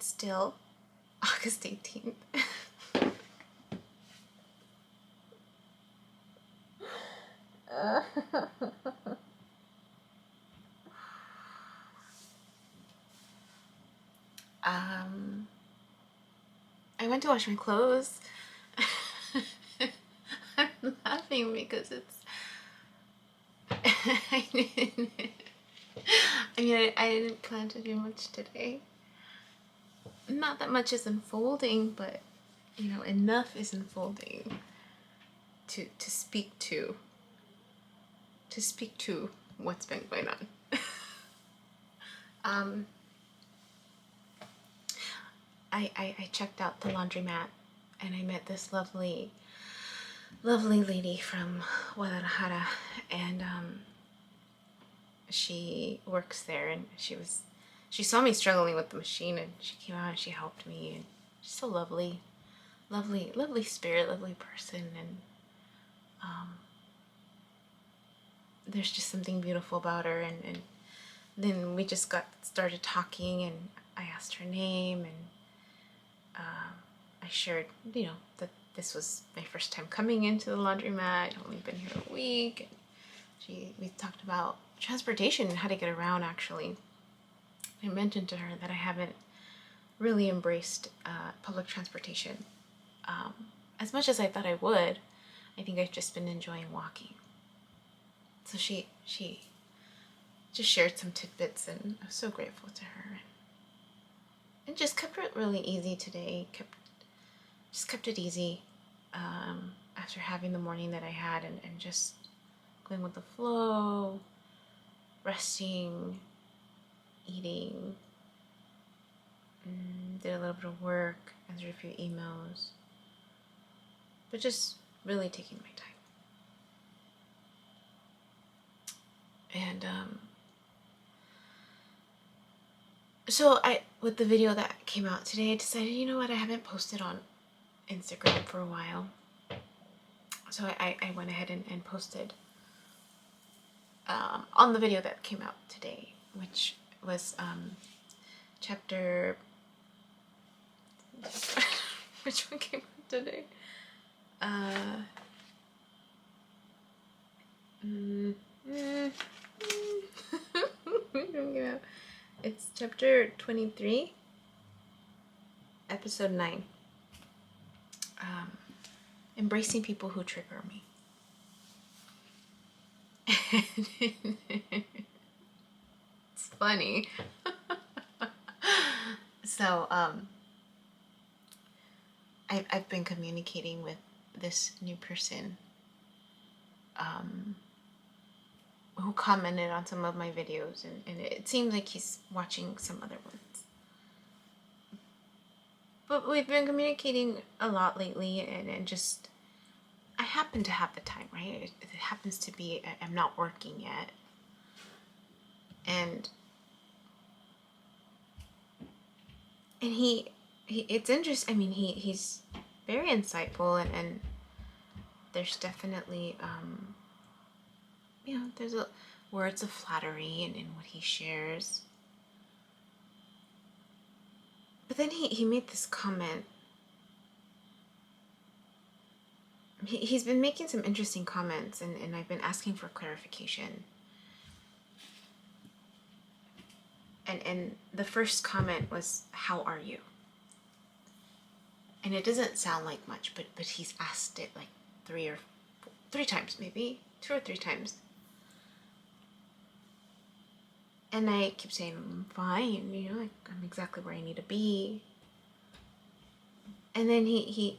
It's still August 18th. I went to wash my clothes. I'm laughing because it's I didn't plan to do much today. Not that much is unfolding, but you know, enough is unfolding to speak to what's been going on. I checked out the laundromat and I met this lovely lady from Guadalajara, and she works there, and she saw me struggling with the machine, and she came out and she helped me, and she's so lovely spirit, lovely person, and there's just something beautiful about her, and then we just started talking, and I asked her name, and I shared, you know, that this was my first time coming into the laundromat. I'd only been here a week, and we talked about transportation and how to get around. Actually, I mentioned to her that I haven't really embraced public transportation as much as I thought I would. I think I've just been enjoying walking. So she just shared some tidbits, and I was so grateful to her. And just kept it really easy today. Just kept it easy after having the morning that I had, and just going with the flow, resting, eating, did a little bit of work, answered a few emails, but just really taking my time. And so with the video that came out today, I decided, you know what, I haven't posted on Instagram for a while. So I went ahead and posted on the video that came out today, which was chapter... which one came out today? It's chapter 23, episode 9. Embracing people who trigger me. It's funny. So, I've been communicating with this new person who commented on some of my videos, and it seems like he's watching some other ones. But we've been communicating a lot lately, and just, I happen to have the time, right? It happens to be, I'm not working yet. And it's interesting. I mean, he's very insightful, and there's definitely, you know, there's words of flattery in what he shares. But then he made this comment. He's been making some interesting comments, and I've been asking for clarification. And the first comment was, "How are you?" And it doesn't sound like much, but he's asked it like three times, maybe 2 or 3 times. And I keep saying, "I'm fine, you know, like, I'm exactly where I need to be." And then he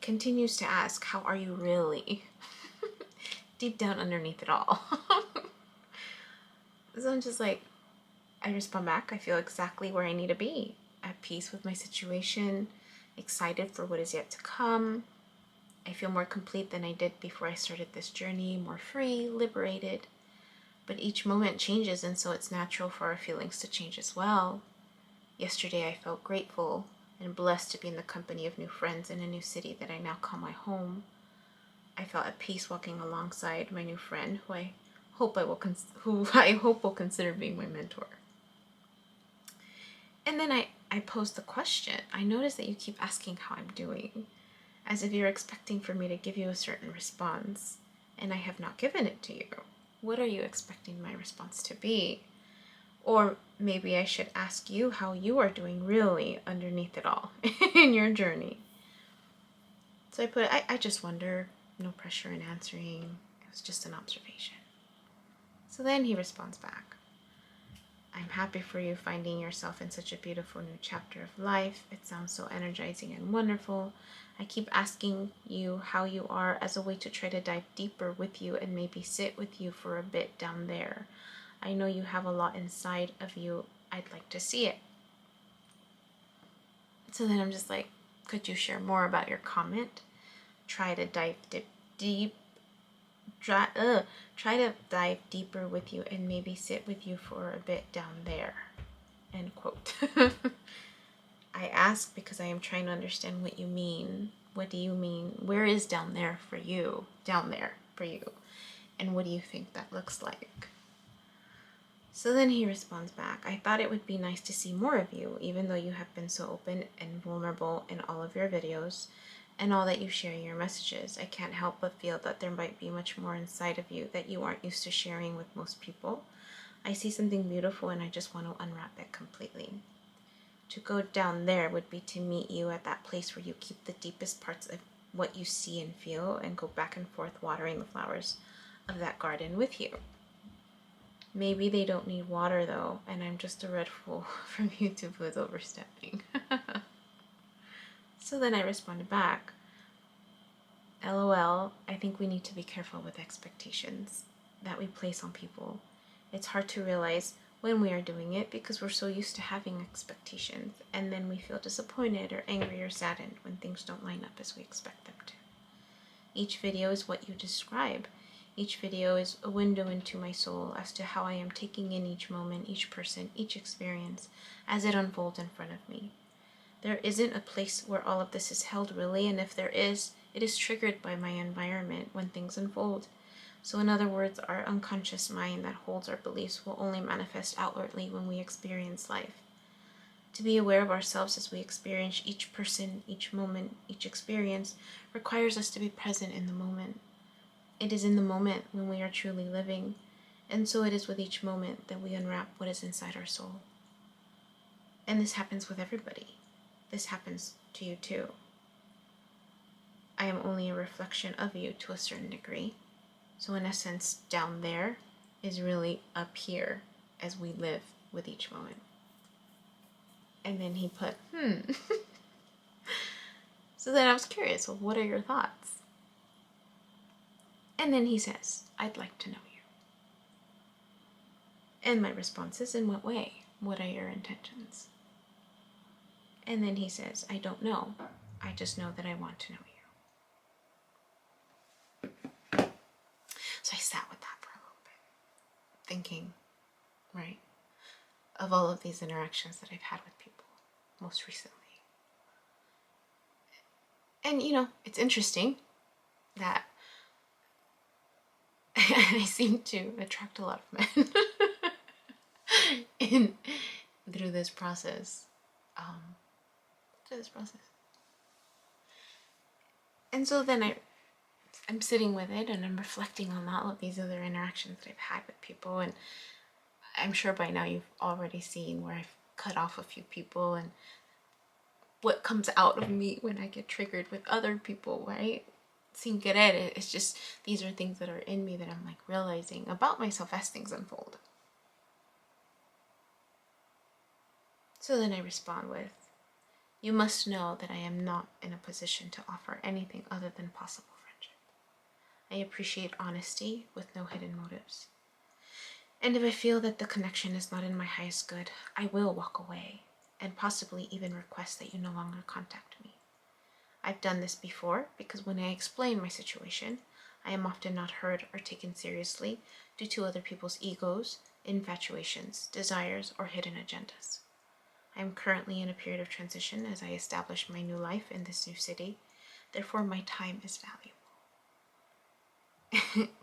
continues to ask, "How are you really?" Deep down underneath it all. So I'm just like, I respond back, I feel exactly where I need to be. At peace with my situation, excited for what is yet to come. I feel more complete than I did before I started this journey, more free, liberated. But each moment changes, and so it's natural for our feelings to change as well. Yesterday I felt grateful and blessed to be in the company of new friends in a new city that I now call my home. I felt at peace walking alongside my new friend, who I hope will consider being my mentor. And then I I posed the question. I noticed that you keep asking how I'm doing, as if you're expecting for me to give you a certain response, and I have not given it to you. What are you expecting my response to be? Or maybe I should ask you how you are doing really underneath it all in your journey. So I put, I just wonder, no pressure in answering. It was just an observation. So then he responds back. I'm happy for you finding yourself in such a beautiful new chapter of life. It sounds so energizing and wonderful. I keep asking you how you are as a way to try to dive deeper with you and maybe sit with you for a bit down there. I know you have a lot inside of you. I'd like to see it. So then I'm just like, could you share more about your comment? Try to dive deep. Try to dive deeper with you and maybe sit with you for a bit down there. End quote. I ask because I am trying to understand what you mean. What do you mean? Where is down there for you? Down there for you. And what do you think that looks like? So then he responds back, I thought it would be nice to see more of you, even though you have been so open and vulnerable in all of your videos and all that you share in your messages. I can't help but feel that there might be much more inside of you that you aren't used to sharing with most people. I see something beautiful and I just want to unwrap it completely. To go down there would be to meet you at that place where you keep the deepest parts of what you see and feel and go back and forth watering the flowers of that garden with you. Maybe they don't need water though, and I'm just a red fool from YouTube who is overstepping. So then I responded back, LOL, I think we need to be careful with expectations that we place on people. It's hard to realize when we are doing it because we're so used to having expectations, and then we feel disappointed or angry or saddened when things don't line up as we expect them to. Each video is what you describe. Each video is a window into my soul as to how I am taking in each moment, each person, each experience as it unfolds in front of me. There isn't a place where all of this is held really, and if there is, it is triggered by my environment when things unfold. So in other words, our unconscious mind that holds our beliefs will only manifest outwardly when we experience life. To be aware of ourselves as we experience each person, each moment, each experience requires us to be present in the moment. It is in the moment when we are truly living, and so it is with each moment that we unwrap what is inside our soul. And this happens with everybody. This happens to you too. I am only a reflection of you to a certain degree. So in essence, down there is really up here as we live with each moment. And then he put, So then I was curious, well, what are your thoughts? And then he says, I'd like to know you. And my response is, in what way? What are your intentions? And then he says, I don't know. I just know that I want to know you. So I sat with that for a little bit, thinking, right, of all of these interactions that I've had with people most recently. And, it's interesting that I seem to attract a lot of men through this process. And so then I'm sitting with it and I'm reflecting on all of these other interactions that I've had with people, and I'm sure by now you've already seen where I've cut off a few people and what comes out of me when I get triggered with other people, right? Sin querer, it's just, these are things that are in me that I'm like realizing about myself as things unfold. So then I respond with, you must know that I am not in a position to offer anything other than possible friendship. I appreciate honesty with no hidden motives. And if I feel that the connection is not in my highest good, I will walk away and possibly even request that you no longer contact me. I've done this before because when I explain my situation, I am often not heard or taken seriously due to other people's egos, infatuations, desires, or hidden agendas. I am currently in a period of transition as I establish my new life in this new city. Therefore, my time is valuable.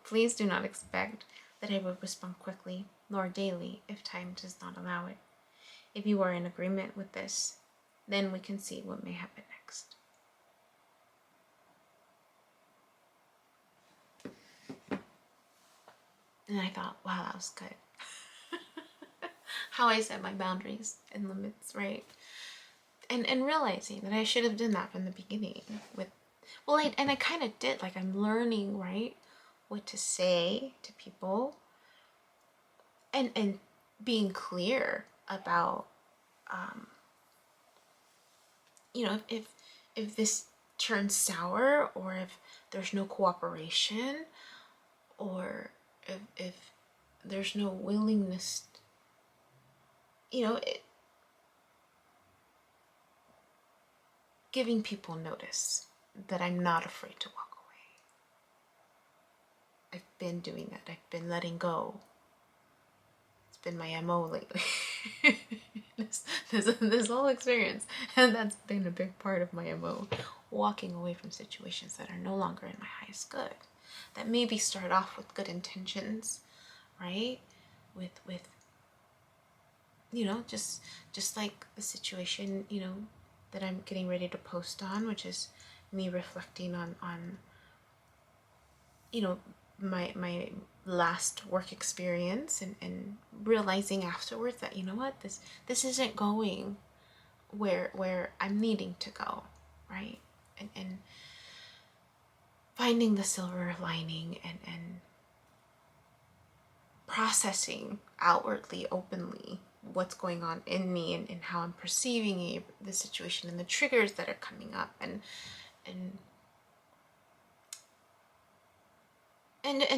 Please do not expect that I will respond quickly, nor daily, if time does not allow it. if you are in agreement with this, then we can see what may happen next. And I thought, wow, that was good. How I set my boundaries and limits, right? And realizing that I should have done that from the beginning with, well, I kind of did. Like, I'm learning, right, what to say to people, and being clear about, you know, if this turns sour, or if there's no cooperation, or if there's no willingness, you know, giving people notice that I'm not afraid to walk away. I've been doing that. I've been letting go. It's been my MO lately. this whole experience, and that's been a big part of my MO. Walking away from situations that are no longer in my highest good. That maybe start off with good intentions, right? With you know, just like the situation, you know, that I'm getting ready to post on, which is me reflecting on you know, my last work experience, and realizing afterwards that, you know what, this isn't going where I'm needing to go, right? And finding the silver lining, and processing outwardly, openly, what's going on in me, and how I'm perceiving the situation, and the triggers that are coming up, and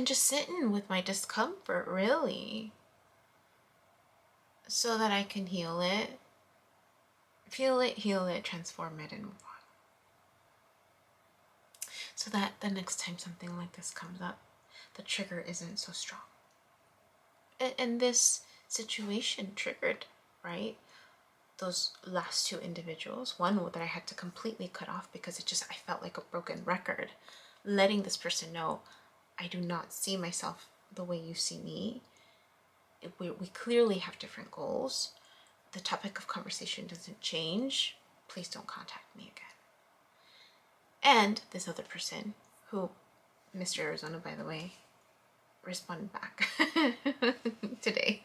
just sitting with my discomfort, really, so that I can heal it, feel it, heal it, transform it, and move on. So that the next time something like this comes up, the trigger isn't so strong. And this situation triggered, right, those last two individuals. One that I had to completely cut off because I felt like a broken record. Letting this person know, I do not see myself the way you see me. We clearly have different goals. The topic of conversation doesn't change. Please don't contact me again. And this other person, who, Mr. Arizona, by the way, responded back today.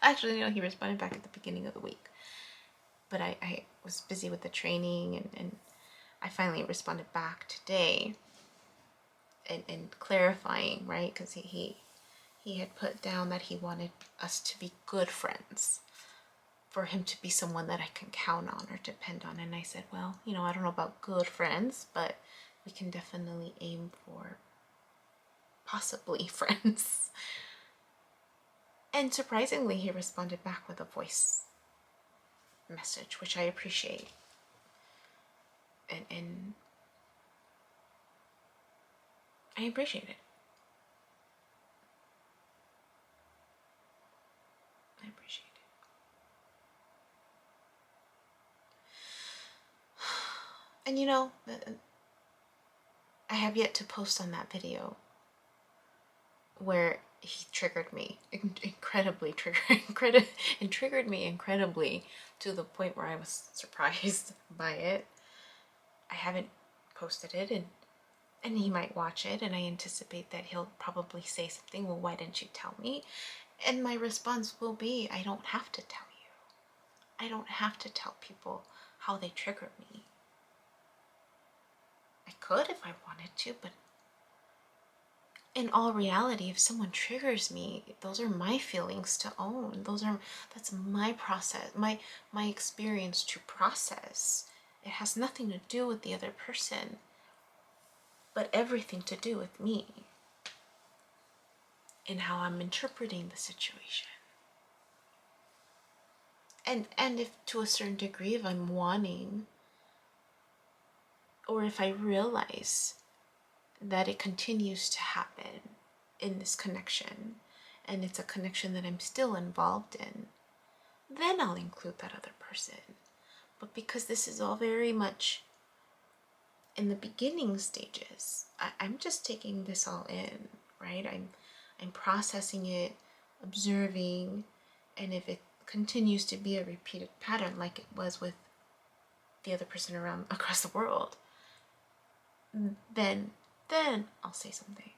Actually, no, he responded back at the beginning of the week. But I was busy with the training, and I finally responded back today, and clarifying, right? Because he had put down that he wanted us to be good friends, for him to be someone that I can count on or depend on. And I said, well, you know, I don't know about good friends, but we can definitely aim for possibly friends. And surprisingly, he responded back with a voice message, which I appreciate. And I appreciate it. I appreciate it. And you know, I have yet to post on that video where he triggered me incredibly, triggered me incredibly, to the point where I was surprised by it. I haven't posted it, and he might watch it, and I anticipate that he'll probably say something, well, why didn't you tell me? And my response will be, I don't have to tell you. I don't have to tell people how they trigger me. I could if I wanted to, but in all reality, if someone triggers me, those are my feelings to own. That's my process, my experience to process. It has nothing to do with the other person, but everything to do with me and how I'm interpreting the situation. And if to a certain degree, if I'm wanting, or if I realize that it continues to happen in this connection, and it's a connection that I'm still involved in, then I'll include that other person. But because this is all very much in the beginning stages, I'm just taking this all in, right? I'm processing it, observing, and if it continues to be a repeated pattern like it was with the other person around across the world, then I'll say something.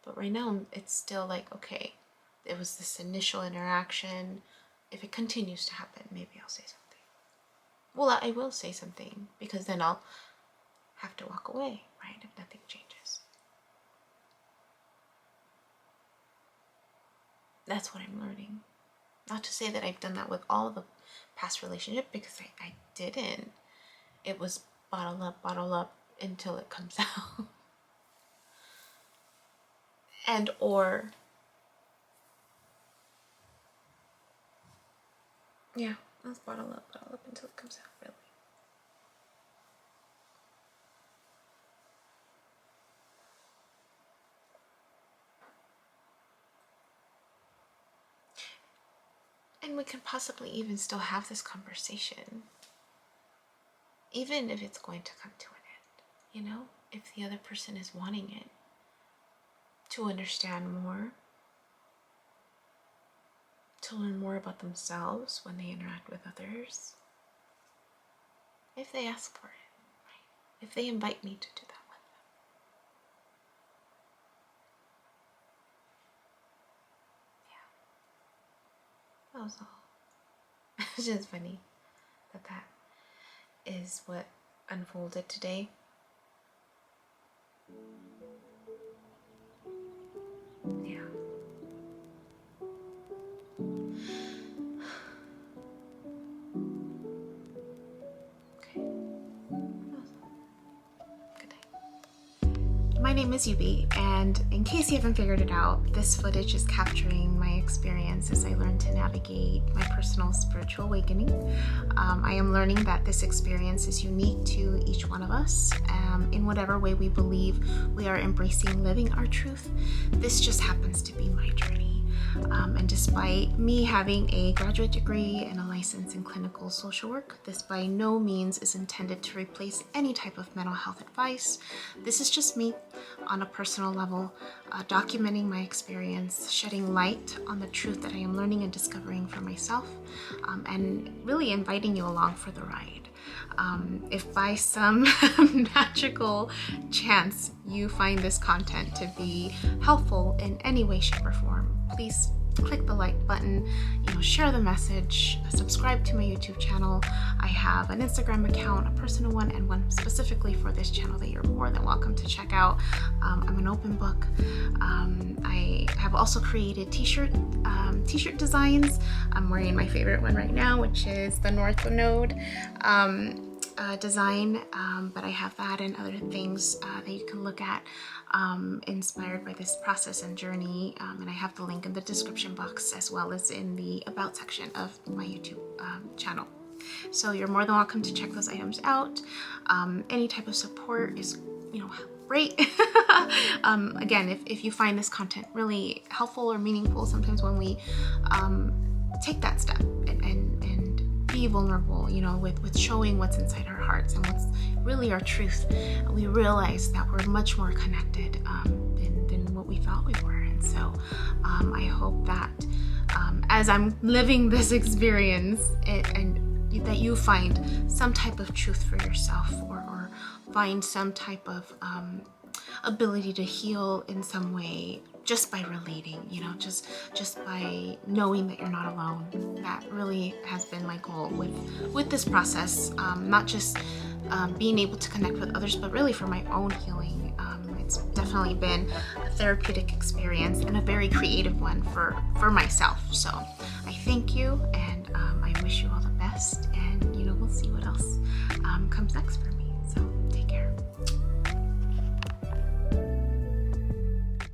But right now it's still like, okay, it was this initial interaction. If it continues to happen, maybe I'll say something. Well, I will say something, because then I'll have to walk away, right, if nothing changes. That's what I'm learning. Not to say that I've done that with all the past relationships, because I didn't. It was bottle up until it comes out. And or, yeah, let's bottle up until it comes out, really. And we could possibly even still have this conversation, even if it's going to come to an end, if the other person is wanting it, to understand more, to learn more about themselves when they interact with others, if they ask for it, right? If they invite me to do that with them. Yeah. That was all. It's just funny that is what unfolded today. Yeah. Okay. Good day. My name is Yubi, and in case you haven't figured it out, this footage is capturing my experience as I learn to navigate my personal spiritual awakening. I am learning that this experience is unique to each one of us. In whatever way we believe we are embracing living our truth, this just happens to be my journey. And despite me having a graduate degree and a license in clinical social work, this by no means is intended to replace any type of mental health advice. This is just me on a personal level, documenting my experience, shedding light on the truth that I am learning and discovering for myself, and really inviting you along for the ride. If by some magical chance you find this content to be helpful in any way, shape, or form, please click the like button, share the message, subscribe to my YouTube channel. I have an Instagram account, a personal one, and one specifically for this channel that you're more than welcome to check out. I'm an open book. I have also created t-shirt designs. I'm wearing my favorite one right now, which is the North Node design, but I have that and other things that you can look at inspired by this process and journey, and I have the link in the description box as well as in the about section of my YouTube channel. So you're more than welcome to check those items out. Any type of support is great. Again, if you find this content really helpful or meaningful, sometimes when we take that step and be vulnerable, with showing what's inside our hearts and what's really our truth, we realize that we're much more connected than what we thought we were. And so I hope that as I'm living this experience and that you find some type of truth for yourself, or find some type of ability to heal in some way just by relating, just by knowing that you're not alone. That really has been my goal with this process, not just being able to connect with others, but really for my own healing. It's definitely been a therapeutic experience and a very creative one for myself. So I thank you, and I wish you all the best, and we'll see what else comes next for me.